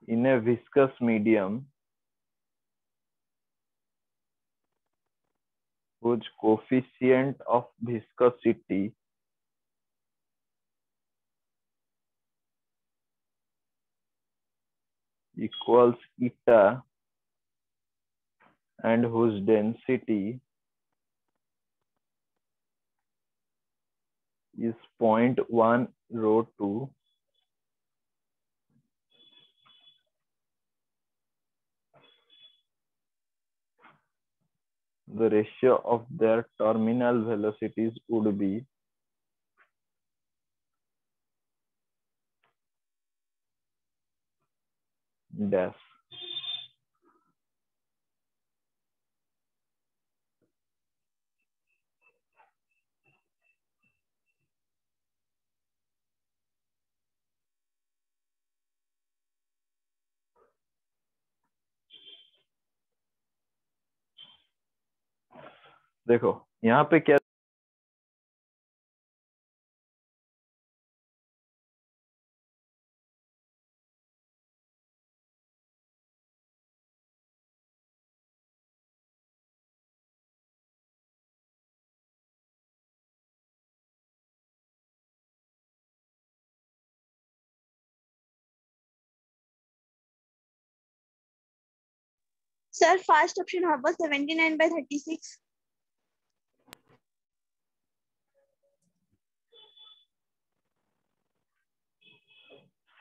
in a viscous medium whose coefficient of viscosity equals eta and whose density is 0.1 ρ2. The ratio of their terminal velocities would be dash. देखो यहाँ पे क्या, Sir, first option was 79/36.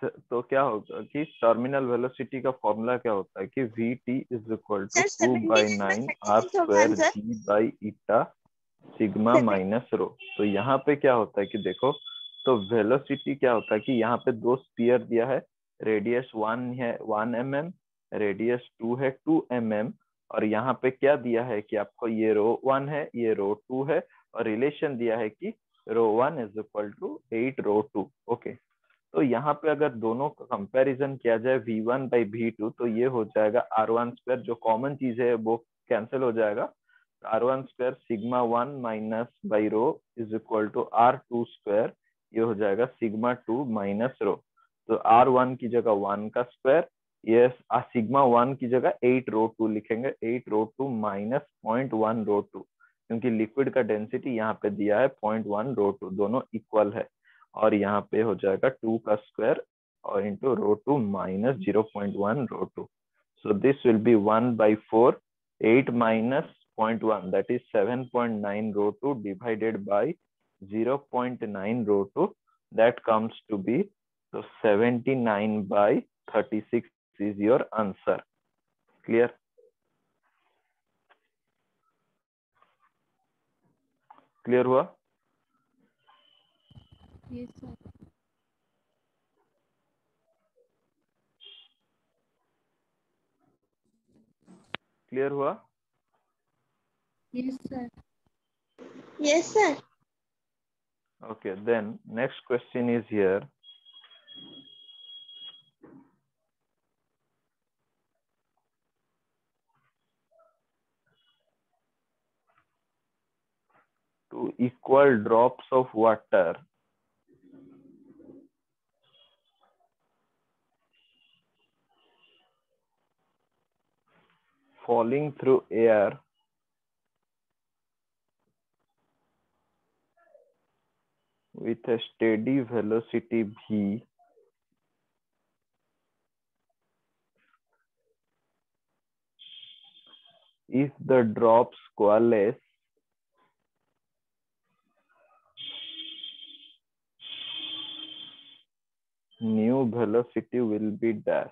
तो क्या होगा कि terminal velocity का formula क्या होता है कि V T is equal to Sir, 2/9 R 79/36 होगा square answer. G by eta sigma minus rho. तो यहाँ पे क्या होता है कि देखो, तो वेलोसिटी क्या होता है कि यहाँ पे दो स्पीयर दिया है, रेडियस 1 है 1 mm, रेडियस 2 है 2 mm, और यहाँ पे क्या दिया है कि आपको ये रो 1 है ये रो 2 है, और रिलेशन दिया है कि rho 1 is equal to 8 rho 2। Okay, तो यहाँ पे अगर दोनों का कंपैरिजन किया जाए V1/V2 तो ये हो जाएगा R1 स्क्वायर, जो कॉमन चीज है वो कैंसिल हो जाएगा, R1 square sigma 1 minus by rho is equal to R2 square, ये हो जाएगा सिग्मा 2 माइनस रो। तो R1 की जगह 1 का स्क्वायर, ये सिग्मा 1 की जगह 8 रो 2 लिखेंगे, 8 रो 2 माइनस 0.1 रो 2, क्योंकि लिक्विड का डेंसिटी यहाँ पे दिया है 0.1 रो 2, दोनों इक्वल है, और यहाँ पे हो जाएगा 2 का स्क्वायर और into rho 2 minus 0.1 rho 2। So this will be 1/4, 8 minus 0.1 that is 7.9 rho 2 divided by 0.9 rho 2, that comes to be, so 79/36 is your answer. Clear? Clear हुआ? Yes, sir. क्लियर हुआ? Yes, sir. Yes, sir. Okay, then next question is here. Two equal drops of water falling through air with a steady velocity v, if the drops coalesce, new velocity will be dash.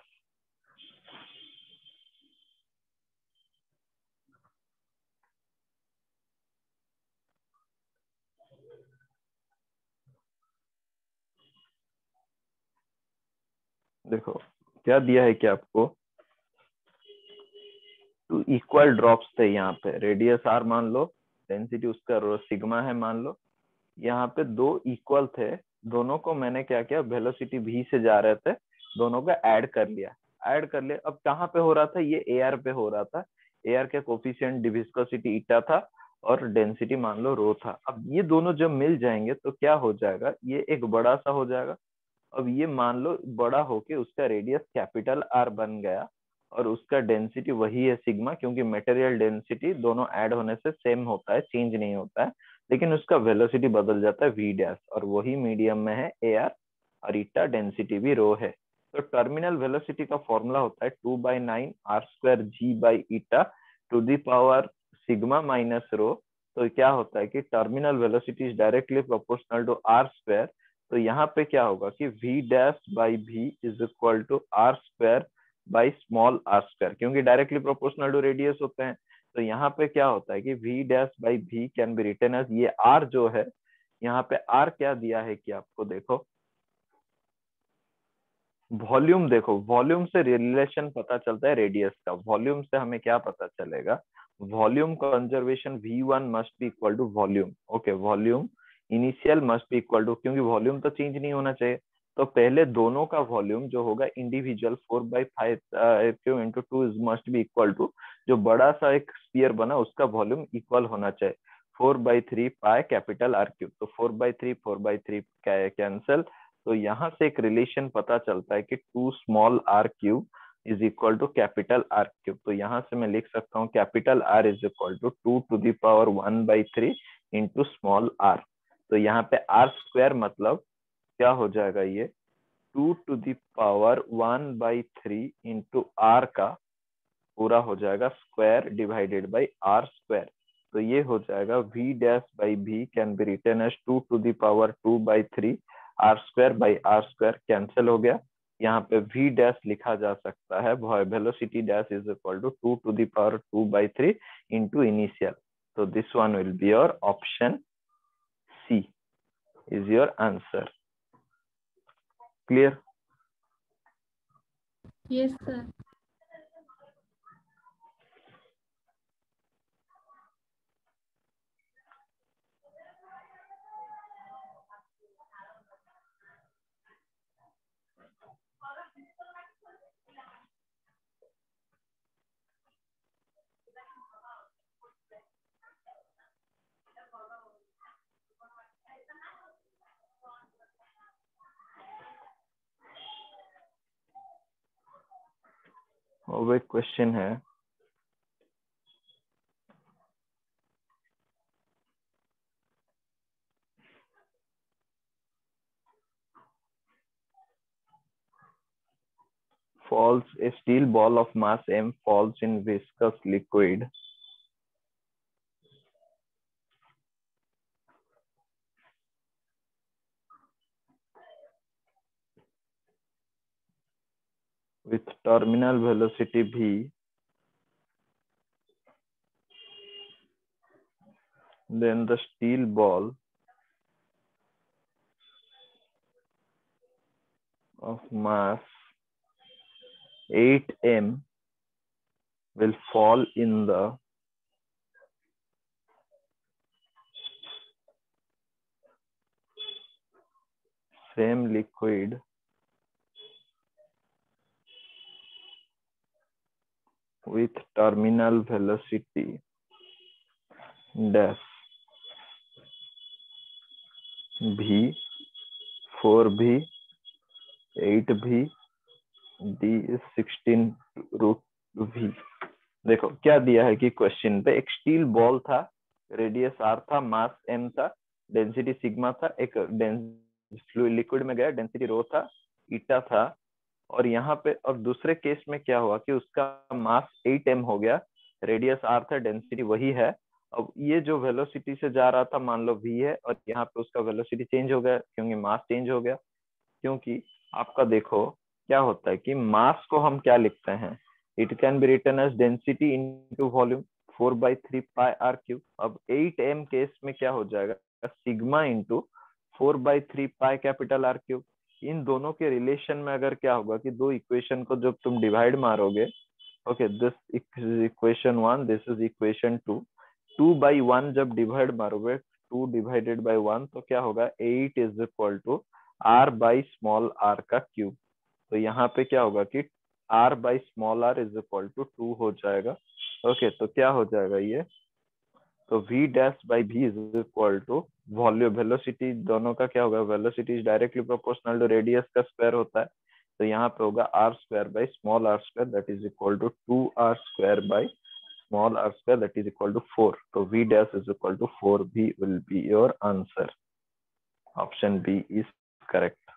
देखो क्या दिया है कि आपको two equal drops थे, यहाँ पे radius r मान लो, डेंसिटी उसका सिग्मा है मान लो, यहाँ पे दो इक्वल थे, दोनों को मैंने क्या किया, वेलोसिटी v से जा रहे थे, दोनों को ऐड कर लिया। अब कहाँ पे हो रहा था, ये एयर पे हो रहा था, एयर के कोफिशिएंट विस्कोसिटी ईटा था और डेंसिटी मान लो रो था। अब ये दोनों जब मिल जाएंगे तो क्या हो जाएगा, ये एक बड़ा सा हो जाएगा। अब ये मान लो बड़ा होके उसका रेडियस कैपिटल R बन गया, और उसका डेंसिटी वही है सिग्मा, क्योंकि मटेरियल डेंसिटी दोनों ऐड होने से सेम होता है, चेंज नहीं होता है, लेकिन उसका वेलोसिटी बदल जाता है v डैश, और वही मीडियम में है एयर, और ईटा डेंसिटी भी रो है। तो टर्मिनल वेलोसिटी का फॉर्मूला होता है 2/9 R square G by eta to the power sigma minus rho. तो क्या होता है कि terminal velocity is directly proportional to R square. तो यहाँ पे क्या होगा कि v dash by v is equal to R square by small r square, क्योंकि डायरेक्टली प्रोपोर्शनल टू रेडियस होते हैं। तो यहाँ पे क्या होता है कि v dash by v can be written as, ये r जो है, यहाँ पे r क्या दिया है कि आपको देखो, वॉल्यूम देखो, वॉल्यूम से रिलेशन पता चलता है रेडियस का। वॉल्यूम से हमें क्या पता चलेगा, volume conservation V1 must be equal to volume. Okay, volume initial must be equal to, क्योंकि वॉल्यूम तो चेंज नहीं होना चाहिए, तो पहले दोनों का वॉल्यूम जो होगा individual 4/5 Q into two must be equal to, जो बड़ा सा एक स्फीयर बना उसका वॉल्यूम इक्वल होना चाहिए 4/3 पाई कैपिटल आर क्यूब। तो 4/3 कैंसल, तो यहाँ से एक रिलेशन पता चलता है कि 2 small R cube is equal to capital R cube. तो यहाँ से मैं लिख सकता हूँ capital R is equal to 2 to the power 1/3 into small R. तो यहाँ पे आर स्क्वायर मतलब क्या हो जाएगा, ये 2 to the power 1/3 into R का पूरा हो जाएगा square divided by R square. तो ये हो जाएगा v dash by v can be written as 2 to the power 2/3 R square by R square, cancel हो गया। यहाँ पे v डैश लिखा जा सकता है, velocity dash is equal to 2 to the power 2/3 into initial. तो this one will be your option C is your answer. Clear? Yes, sir. अब एक क्वेश्चन है, falls a steel ball of mass m falls in viscous liquid with terminal velocity v, then the steel ball of mass 8m will fall in the same liquid with terminal velocity dash v, 4v, 8v, d is 16 root v। देखो क्या दिया है कि question पे एक steel ball था, radius are था, मास M था, डेंसिटी सिग्मा था, एक लिक्विड में गया, डेंसिटी रो था, ईटा था, और यहाँ पे और दूसरे केस में क्या हुआ कि उसका मास 8m हो गया, रेडियस आर था, डेंसिटी वही है। अब ये जो वेलोसिटी से जा रहा था मान लो v है, और यहाँ पे उसका वेलोसिटी चेंज हो गया क्योंकि मास चेंज हो गया। क्योंकि आपका देखो क्या होता है कि मास को हम क्या लिखते हैं, it can be written as density into volume 4/3 pi are cube. अब 8m केस में क्या हो जाएगा, sigma into 4/3 pi capital R cube. इन दोनों के रिलेशन में अगर क्या होगा कि दो इक्वेशन को जब तुम डिवाइड मारोगे, okay this is equation 1, this is equation 2, 2/1 जब डिवाइड मारोगे 2 डिवाइडेड बाई 1 तो क्या होगा 8 is equal to r by small r का क्यूब। तो यहाँ पे क्या होगा कि r by small r is equal to 2 हो जाएगा। ओके तो क्या हो जाएगा ये, तो v dash by v is equal to volume velocity, दोनों का क्या होगा, velocity is directly proportional to radius का स्क्वायर होता है। तो यहाँ पे होगा r square by small r square that is equal to 2r square by small r square that is equal to 4। तो v dash is equal to 4v will be your answer. Option B is correct.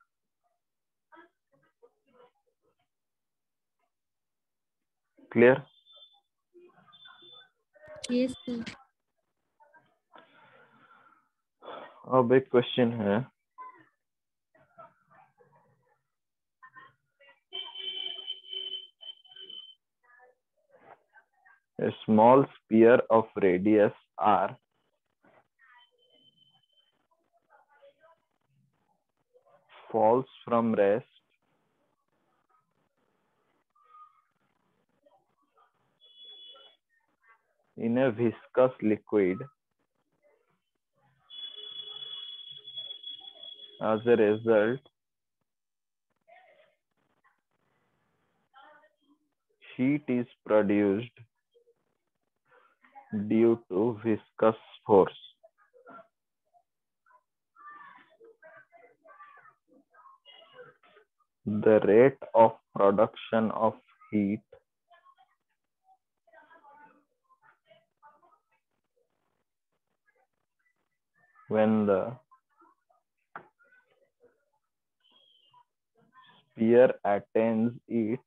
Clear? Yes, sir. अब एक question है, a small sphere of radius r falls from rest in a viscous liquid, as a result, heat is produced due to viscous force. The rate of production of heat when the sphere attains its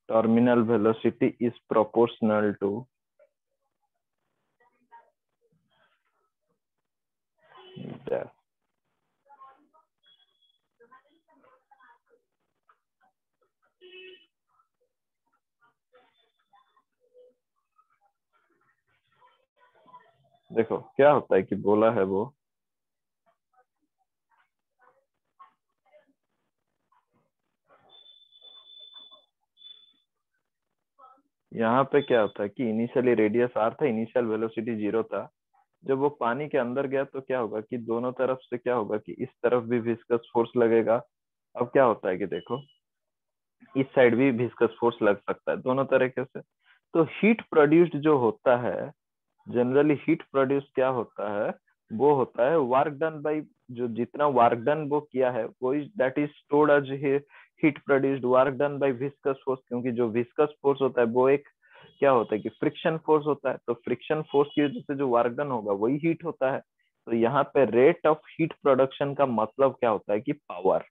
terminal velocity is proportional to the देखो क्या होता है कि बोला है वो यहाँ पे क्या होता है कि इनिशियली रेडियस आर था, इनिशियल वेलोसिटी 0 था। जब वो पानी के अंदर गया तो क्या होगा कि दोनों तरफ से क्या होगा कि इस तरफ भी विस्कस फोर्स लगेगा। अब क्या होता है कि देखो इस साइड भी विस्कस फोर्स लग सकता है, दोनों तरीके से। तो हीट प्रोड्यूस्ड जो होता है, जनरली हीट प्रोड्यूस क्या होता है, वो होता है वर्क डन बाई, जो जितना वर्क डन वो किया है वो that is stored as heat produced work done by viscous force. क्योंकि जो विस्कस फोर्स होता है वो एक क्या होता है कि फ्रिक्शन फोर्स होता है, तो फ्रिक्शन फोर्स की वजह से जो वर्क डन होगा वही हीट होता है। तो यहाँ पे रेट ऑफ हीट प्रोडक्शन का मतलब क्या होता है कि power.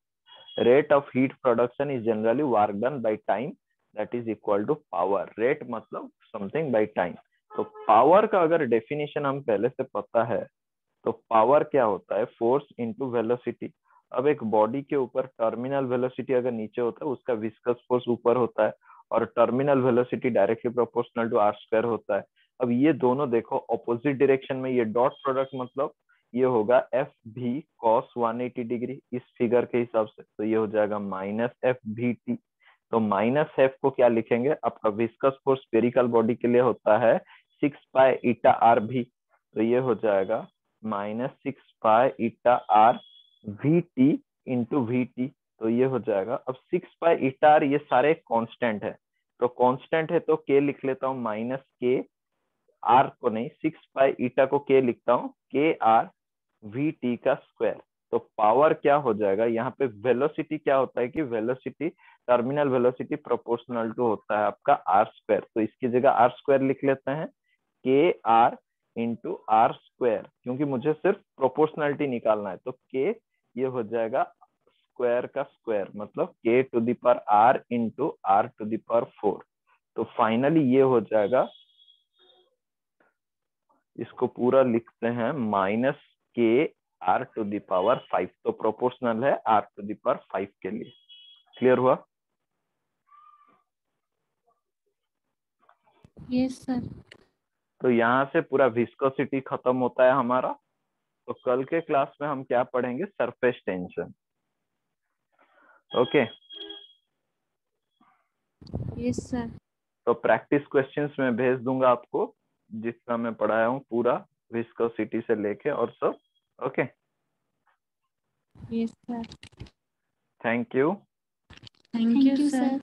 Rate of heat production is generally work done by time, that is equal to power. Rate मतलब समथिंग बाई टाइम। तो पावर का अगर डेफिनेशन हम पहले से पता है, तो पावर क्या होता है, फोर्स इनटू वेलोसिटी। अब एक बॉडी के ऊपर टर्मिनल वेलोसिटी अगर नीचे होता है, उसका विस्कस फोर्स ऊपर होता है, और terminal velocity directly proportional to R square होता है। अब ये दोनों देखो ऑपोजिट डायरेक्शन में, ये डॉट प्रोडक्ट मतलब ये होगा एफ भी कॉस 180 डिग्री इस फिगर के हिसाब से, तो ये हो जाएगा माइनस एफ भी टी। तो माइनस एफ को क्या लिखेंगे, आपका विस्कस फोर्स स्फेरिकल बॉडी के लिए होता है 6 पाई ईटा आर भी, तो ये हो जाएगा -6 pi eta R V T into V T. तो ये हो जाएगा, अब 6 पाई ईटा आर ये सारे कांस्टेंट है, तो कांस्टेंट है तो के लिख लेता हूँ, माइनस के आर को नहीं, 6 पाई ईटा को के लिखता हूँ, के आर वी टी का स्क्वायर। तो पावर क्या हो जाएगा, यहाँ पे वेलोसिटी क्या होता है कि velocity terminal velocity proportional to होता है आपका आर स्क्वायर। तो इसकी जगह आर स्क्वायर लिख लेते हैं, के आर इंटू आर स्क्वायर, क्योंकि मुझे सिर्फ प्रोपोर्शनलिटी निकालना है। तो के ये हो जाएगा स्क्वायर का स्क्वायर, मतलब के to the power R into R to the power 4। तो फाइनली ये हो जाएगा, इसको पूरा लिखते हैं माइनस के आर टू द पावर 5। तो प्रोपोर्शनल है आर टू द पावर 5 के लिए। क्लियर हुआ? Yes sir. तो यहाँ से पूरा विस्कोसिटी खत्म होता है हमारा। तो कल के क्लास में हम क्या पढ़ेंगे, surface tension. Okay yes sir. तो प्रैक्टिस क्वेश्चंस में भेज दूंगा आपको, जितना मैं पढ़ाया हूँ पूरा विस्कोसिटी से लेके और सब। Okay yes sir. Thank you. Thank you sir.